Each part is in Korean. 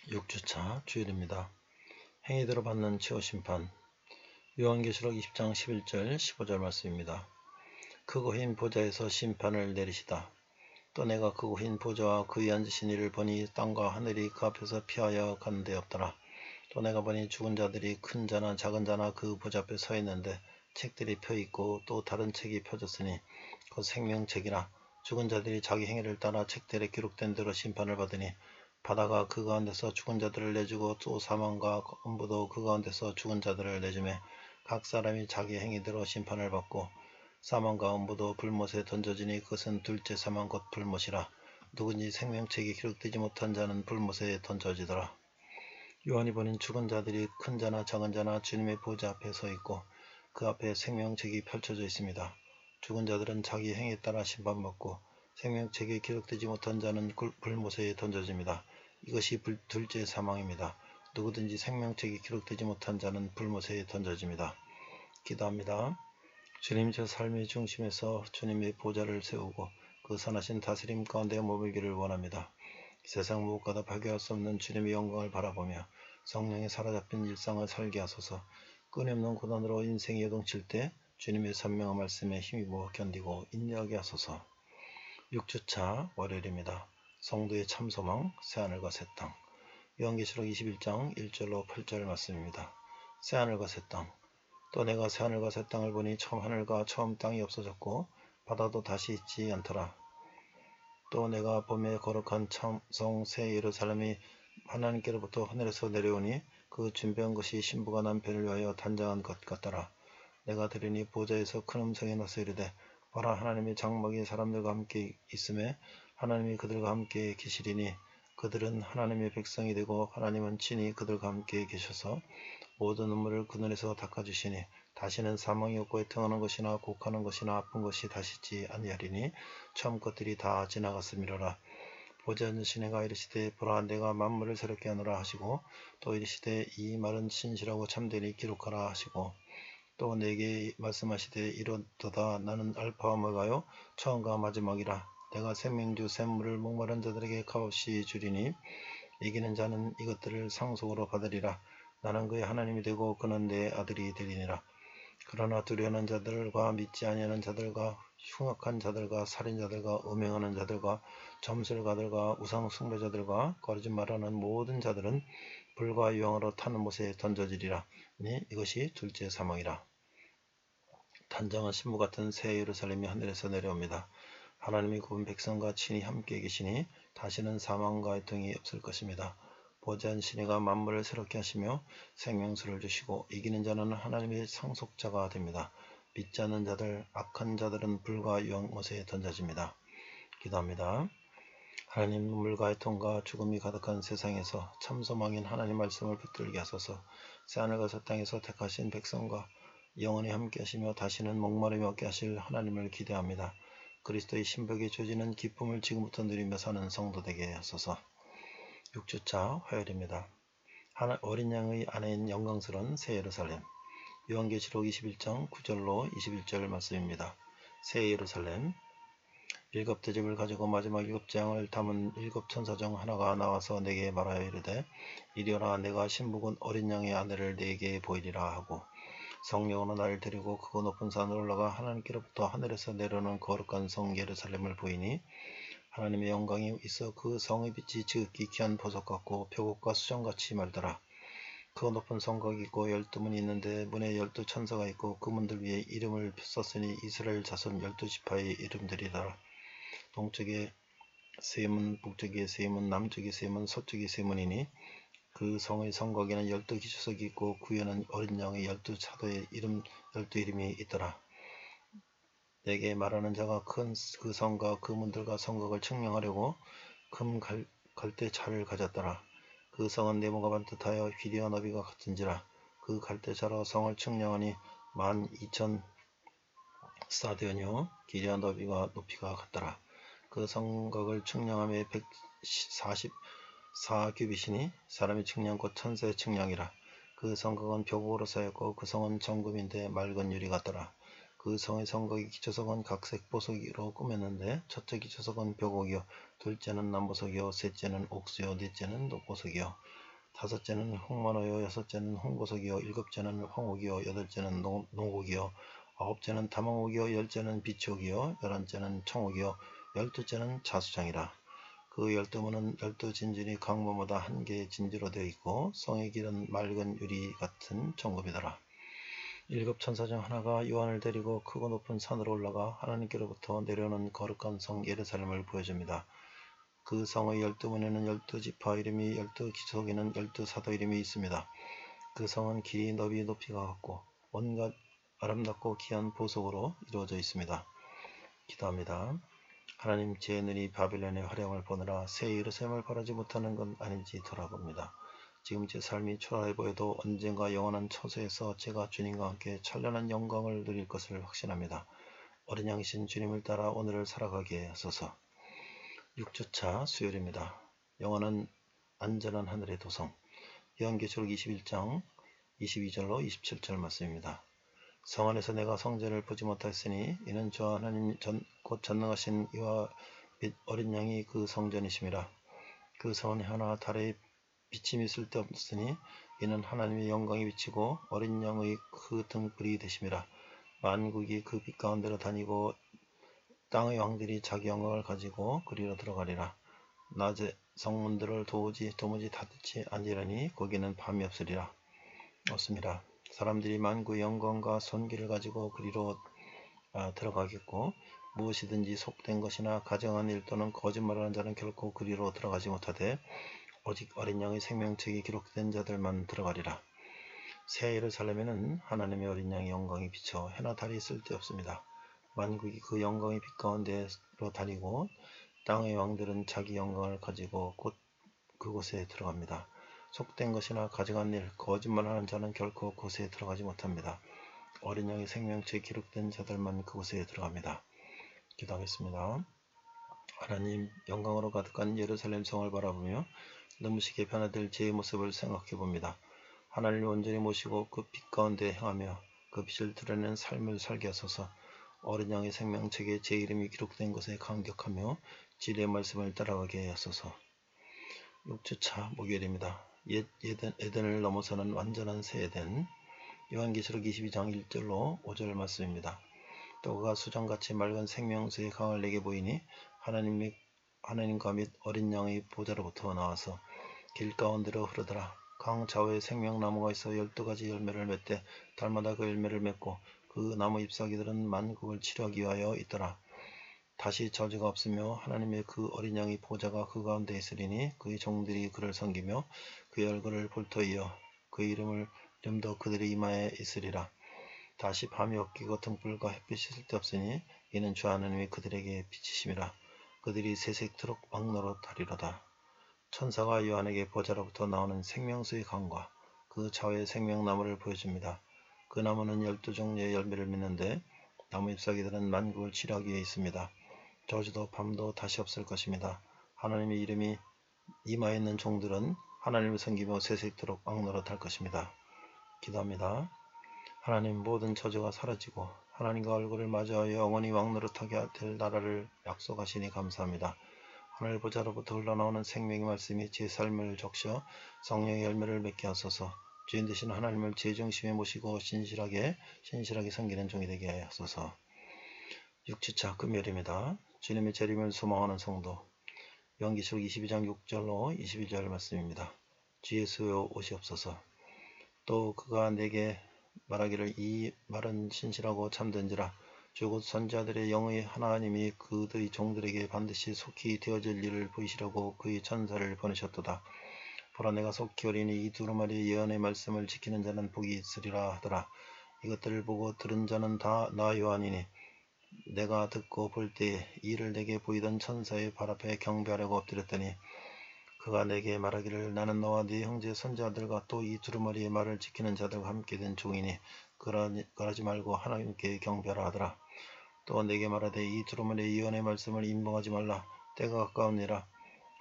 6주차 주일입니다. 행위대로 받는 최후심판. 요한계시록 20장 11절 15절 말씀입니다. 크고 흰 보좌에서 심판을 내리시다. 또 내가 크고 흰 보좌와 그에 앉으신 이를 보니 땅과 하늘이 그 앞에서 피하여 가는 데 없더라. 또 내가 보니 죽은 자들이 큰 자나 작은 자나 그 보좌 앞에 서 있는데 책들이 펴 있고 또 다른 책이 펴졌으니 곧 생명책이라. 죽은 자들이 자기 행위를 따라 책들에 기록된 대로 심판을 받으니 바다가 그 가운데서 죽은 자들을 내주고 또 사망과 음부도 그 가운데서 죽은 자들을 내주매 각 사람이 자기 행위대로 심판을 받고 사망과 음부도 불못에 던져지니 그것은 둘째 사망 곧 불못이라. 누구든지 생명책이 기록되지 못한 자는 불못에 던져지더라. 요한이 보니 죽은 자들이 큰 자나 작은 자나 주님의 보좌 앞에 서 있고 그 앞에 생명책이 펼쳐져 있습니다. 죽은 자들은 자기 행위에 따라 심판받고 생명책에 기록되지 못한 자는 불못에 던져집니다. 이것이 둘째 사망입니다. 누구든지 생명책이 기록되지 못한 자는 불못에 던져집니다. 기도합니다. 주님, 저 삶의 중심에서 주님의 보좌를 세우고 그 선하신 다스림 가운데 머물기를 원합니다. 세상 무엇과도 비교할 수 없는 주님의 영광을 바라보며 성령에 사로잡힌 일상을 살게 하소서. 끊임없는 고난으로 인생이 요동칠 때 주님의 선명한 말씀에 힘입어 견디고 인내하게 하소서. 6주차 월요일입니다. 성도의 참소망, 새하늘과 새 땅. 요한계시록 21장 1절로 8절 말씀입니다. 새하늘과 새 땅. 또 내가 새하늘과 새 땅을 보니 처음 하늘과 처음 땅이 없어졌고 바다도 다시 있지 않더라. 또 내가 봄에 거룩한 참성 새 예루살렘이 하나님께로부터 하늘에서 내려오니 그 준비한 것이 신부가 남편을 위하여 단장한 것 같더라. 내가 들으니 보좌에서 큰 음성이 나서 이르되 보라, 하나님의 장막이 사람들과 함께 있음에 하나님이 그들과 함께 계시리니 그들은 하나님의 백성이 되고 하나님은 친히 그들과 함께 계셔서 모든 눈물을 그 눈에서 닦아주시니 다시는 사망이 없고 애통하는 것이나 곡하는 것이나 아픈 것이 다시 있지 아니하리니 처음 것들이 다 지나갔음이로라. 보좌 앉으신 이가 이르시되 보라, 내가 만물을 새롭게 하노라 하시고 또 이르시되 이 말은 진실하고 참되니 기록하라 하시고 또 내게 말씀하시되 이렇도다. 나는 알파와 오메가요 처음과 마지막이라. 내가 생명주 샘물을 목마른 자들에게 값없이 주리니 이기는 자는 이것들을 상속으로 받으리라. 나는 그의 하나님이 되고 그는 내 아들이 되리니라. 그러나 두려워하는 자들과 믿지 아니하는 자들과 흉악한 자들과 살인자들과 음행하는 자들과 점술가들과 우상 숭배자들과 거짓말하는 모든 자들은 불과 유황으로 타는 못에 던져지리라. 이것이 둘째 사망이라. 단장한 신부 같은 새 예루살렘이 하늘에서 내려옵니다. 하나님이 구분 백성과 친히 함께 계시니 다시는 사망과 애통이 없을 것입니다. 보좌한 신이가 만물을 새롭게 하시며 생명수를 주시고 이기는 자는 하나님의 상속자가 됩니다. 믿지 않는 자들, 악한 자들은 불과 유황못에 던져집니다. 기도합니다. 하나님, 눈물과 애통과 죽음이 가득한 세상에서 참소망인 하나님 말씀을 붙들게 하소서. 새하늘과 새 땅에서 택하신 백성과 영원히 함께 하시며 다시는 목마름이 없게 하실 하나님을 기대합니다. 그리스도의 신벽에 조지는 기쁨을 지금부터 누리며 사는 성도 되게 하소서. 6주차 화요일입니다. 어린 양의 아내인 영광스러운 새 예루살렘. 요한계시록 21장 9절로 21절 말씀입니다. 새 예루살렘. 7대접을 가지고 마지막 7장을 담은 7천사 중 하나가 나와서 내게 말하여 이르되 이리 오라, 내가 신부군 어린 양의 아내를 내게 보이리라 하고 성령으로 나를 데리고 크고 높은 산으로 올라가 하나님께로부터 하늘에서 내려오는 거룩한 성 예루살렘을 보이니 하나님의 영광이 있어 그 성의 빛이 지극히 귀한 보석 같고 표곡과 수정같이 말더라. 그 높은 성곽이 있고 12문이 있는데 문에 12천사가 있고 그 문들 위에 이름을 썼으니 이스라엘 자손 12지파의 이름들이더라. 동쪽에 세 문, 북쪽에 세 문, 남쪽에 세 문, 서쪽에 세 문이니 그 성의 성곽에는 12기초석이 있고 그 위에는 어린 양의 12사도의 이름 12이름이 있더라. 내게 말하는 자가 큰 그 성과 그 문들과 성곽을 측량하려고 큰 갈대차를 가졌더라. 그 성은 네모가 반듯하여 길이와 너비가 같은지라. 그 갈대차로 성을 측량하니 12,000 사대뇨 길이와 높이가 같더라. 그 성곽을 측량함에 144규빗이니 사람이 측량 곧 천사의 측량이라. 그 성곽은 벽옥으로 쌓였고 그 성은 정금인데 맑은 유리 같더라. 그 성의 성곽이 기초석은 각색 보석으로 꾸몄는데 첫째 기초석은 벽옥이요 둘째는 남보석이요 셋째는 옥수요 넷째는 녹보석이요 다섯째는 홍만호요 여섯째는 홍보석이요 일곱째는 황옥이요 여덟째는 농옥이요 아홉째는 다망옥이요 열째는 비치옥이요 열한째는 청옥이요 열두째는 자수장이라. 그 12문은 12진줄이 강문마다 한 개의 진주로 되어 있고 성의 길은 맑은 유리 같은 정금이더라. 일곱 천사 중 하나가 요한을 데리고 크고 높은 산으로 올라가 하나님께로부터 내려오는 거룩한 성 예루살렘을 보여줍니다. 그 성의 12문에는 12지파 이름이 12기석에는 12사도 이름이 있습니다. 그 성은 길이 너비 높이가 같고 온갖 아름답고 귀한 보석으로 이루어져 있습니다. 기도합니다. 하나님, 제 눈이 바빌론의 화령을 보느라 새 예루살렘을 바라지 못하는 건 아닌지 돌아봅니다. 지금 제 삶이 초라해 보여도 언젠가 영원한 처소에서 제가 주님과 함께 찬란한 영광을 누릴 것을 확신합니다. 어린 양이신 주님을 따라 오늘을 살아가게 하소서. 6주차 수요일입니다. 영원한 안전한 하늘의 도성. 요한계시록 21장 22절로 27절 말씀입니다. 성 안에서 내가 성전을 보지 못하였으니 이는 주 하나님 곧 전능하신 이와 및 어린 양이 그 성전이심이라. 그 성은 해나 달의 비침이 쓸데없으니 이는 하나님의 영광이 비치고 어린 양의 그 등불이 되심이라. 만국이 그 빛 가운데로 다니고 땅의 왕들이 자기 영광을 가지고 그리로 들어가리라. 낮에 성문들을 도무지 닫지 아니하니 거기는 밤이 없습니다. 사람들이 만구의 영광과 손길을 가지고 그리로 들어가겠고 무엇이든지 속된 것이나 가정한 일 또는 거짓말하는 자는 결코 그리로 들어가지 못하되 오직 어린 양의 생명책이 기록된 자들만 들어가리라. 새 예루살렘에는 하나님의 어린 양의 영광이 비쳐 해나 달이 쓸데없습니다. 만국이 그 영광의 빛 가운데로 다니고 땅의 왕들은 자기 영광을 가지고 곧 그곳에 들어갑니다. 속된 것이나 가져간 일, 거짓말하는 자는 결코 그곳에 들어가지 못합니다. 어린 양의 생명체에 기록된 자들만 그곳에 들어갑니다. 기도하겠습니다. 하나님, 영광으로 가득한 예루살렘 성을 바라보며 눈부시게 변화될 제 모습을 생각해 봅니다. 하나님을 온전히 모시고 그 빛 가운데 행하며 그 빛을 드러내는 삶을 살게 하소서. 어린 양의 생명책에 제 이름이 기록된 것에 감격하며 진리의 말씀을 따라가게 하소서. 6주차 목요일입니다. 옛 에덴을 넘어서는 완전한 새 에덴. 요한계시록 22장 1절로 5절 말씀입니다. 또 그가 수정같이 맑은 생명수의 강을 내게 보이니 하나님과 및 어린 양의 보좌로부터 나와서 길 가운데로 흐르더라. 강 좌우에 생명나무가 있어 12가지 열매를 맺되 달마다 그 열매를 맺고 그 나무 잎사귀들은 만국을 치료하기 위하여 있더라. 다시 저주가 없으며 하나님의 그 어린 양의 보좌가 그 가운데 있으리니 그의 종들이 그를 섬기며 그의 얼굴을 볼터이여 그의 이름도 그들의 이마에 있으리라. 다시 밤이 없기고 등불과 햇빛이 쓸데없으니 이는 주 하나님이 그들에게 비치심이라. 그들이 새색토록 왕노릇하리로다. 천사가 요한에게 보좌로부터 나오는 생명수의 강과 그 좌우의 생명나무를 보여줍니다. 그 나무는 12종류의 열매를 맺는데 나무 잎사귀들은 만국을 치료하기 위해 있습니다. 저주도 밤도 다시 없을 것입니다. 하나님의 이름이 이마에 있는 종들은 하나님을 섬기며 새색토록 왕노릇할 것입니다. 기도합니다. 하나님, 모든 저주가 사라지고 하나님과 얼굴을 마주하여 영원히 왕노릇하게 될 나라를 약속하시니 감사합니다. 하늘 보좌로부터 흘러나오는 생명의 말씀이 제 삶을 적셔 성령의 열매를 맺게 하소서. 주인 되신 하나님을 제 중심에 모시고 신실하게 섬기는 종이 되게 하소서. 6주차 금요일입니다. 주님의 재림을 소망하는 성도. 요한계시록 22장 6절로 21절 말씀입니다. 주 예수여 오시옵소서. 또 그가 내게 말하기를 이 말은 신실하고 참된지라. 주 곧 선지자들의 영의 하나님이 그의 종들에게 반드시 속히 되어질 일을 보이시려고 그의 천사를 보내셨도다. 보라, 내가 속히 오리니 이 두루마리 예언의 말씀을 지키는 자는 복이 있으리라 하더라. 이것들을 보고 들은 자는 다 나 요한이니 내가 듣고 볼 때에 이를 내게 보이던 천사의 발 앞에 경배하려고 엎드렸더니 그가 내게 말하기를 나는 너와 네 형제 선지자들과 또 이 두루마리의 말을 지키는 자들과 함께 된 종이니 그러지 말고 하나님께 경배하라 하더라. 또 내게 말하되 이 두루마리의 예언의 말씀을 임봉하지 말라. 때가 가까우니라.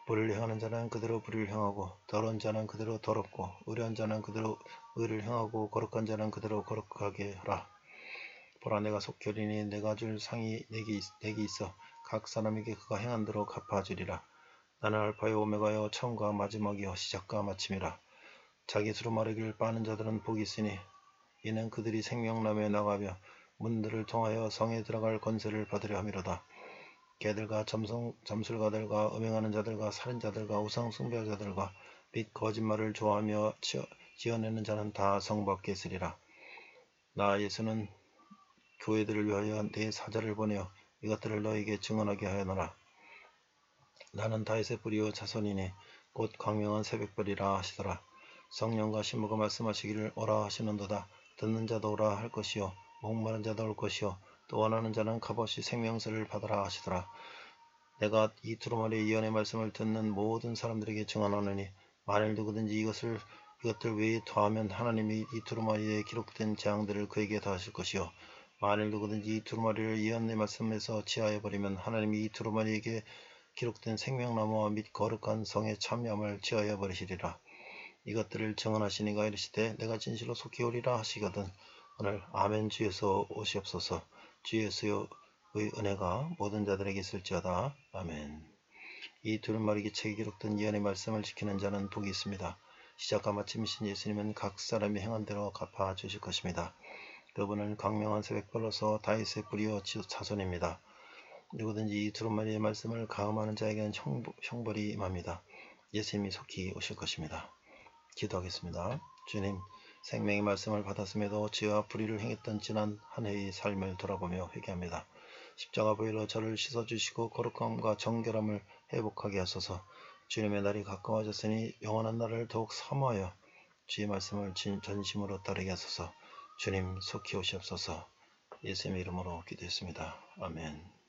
불을 향하는 자는 그대로 불을 향하고 더러운 자는 그대로 더럽고 의로운 자는 그대로 의를 향하고 거룩한 자는 그대로 거룩하게 하라. 보라, 내가 속히 오리니 내가 줄 상이 내게 있어 각 사람에게 그가 행한 대로 갚아주리라. 나는 알파요 오메가요 처음과 마지막이요 시작과 마침이라. 자기 두루마리를 빠는 자들은 복이 있으니 이는 그들이 생명나무에 나가며 문들을 통하여 성에 들어갈 권세를 받으려 함이로다. 개들과 점술가들과 음행하는 자들과 살인자들과 우상 숭배자들과 및 거짓말을 좋아하며 지어내는 자는 다 성 밖에 있으리라. 나 예수는 교회들을 위하여 내 사자를 보내어 이것들을 너에게 증언하게 하여노라. 나는 다윗의 뿌리요 자손이니 곧 광명한 새벽별이라 하시더라. 성령과 신부가 말씀하시기를 오라 하시는도다. 듣는 자도 오라 할 것이요 목마른 자도 올 것이요 또 원하는 자는 값없이 생명수를 받으라 하시더라. 내가 이 두루마리의 예언의 말씀을 듣는 모든 사람들에게 증언하노니 만일 누구든지 이것들 외에 더하면 하나님이 이 두루마리에 기록된 재앙들을 그에게 더하실 것이요 만일 누구든지 이 두루마리를 예언의 말씀에서 지하여 버리면 하나님이 이 두루마리에게 기록된 생명나무와 및 거룩한 성의 참여함을 지하여 버리시리라. 이것들을 증언하시니가 이르시되 내가 진실로 속히 오리라 하시거든 오늘 아멘. 주 예수 오시옵소서. 주 예수의 은혜가 모든 자들에게 있을지어다. 아멘. 이 두루마리 책에 기록된 예언의 말씀을 지키는 자는 복이 있습니다. 시작과 마침이신 예수님은 각 사람이 행한 대로 갚아 주실 것입니다. 그분은 광명한 새벽별로서 다윗의 뿌리요 자손입니다. 누구든지 이 두루마리의 말씀을 가음하는 자에게는 형벌이 임합니다. 예수님이 속히 오실 것입니다. 기도하겠습니다. 주님, 생명의 말씀을 받았음에도 죄와 불의를 행했던 지난 한 해의 삶을 돌아보며 회개합니다. 십자가 보혈로 저를 씻어주시고 거룩함과 정결함을 회복하게 하소서. 주님의 날이 가까워졌으니 영원한 날을 더욱 사모하여 주의 말씀을 전심으로 따르게 하소서. 주님 속히 오시옵소서. 예수님의 이름으로 기도했습니다. 아멘.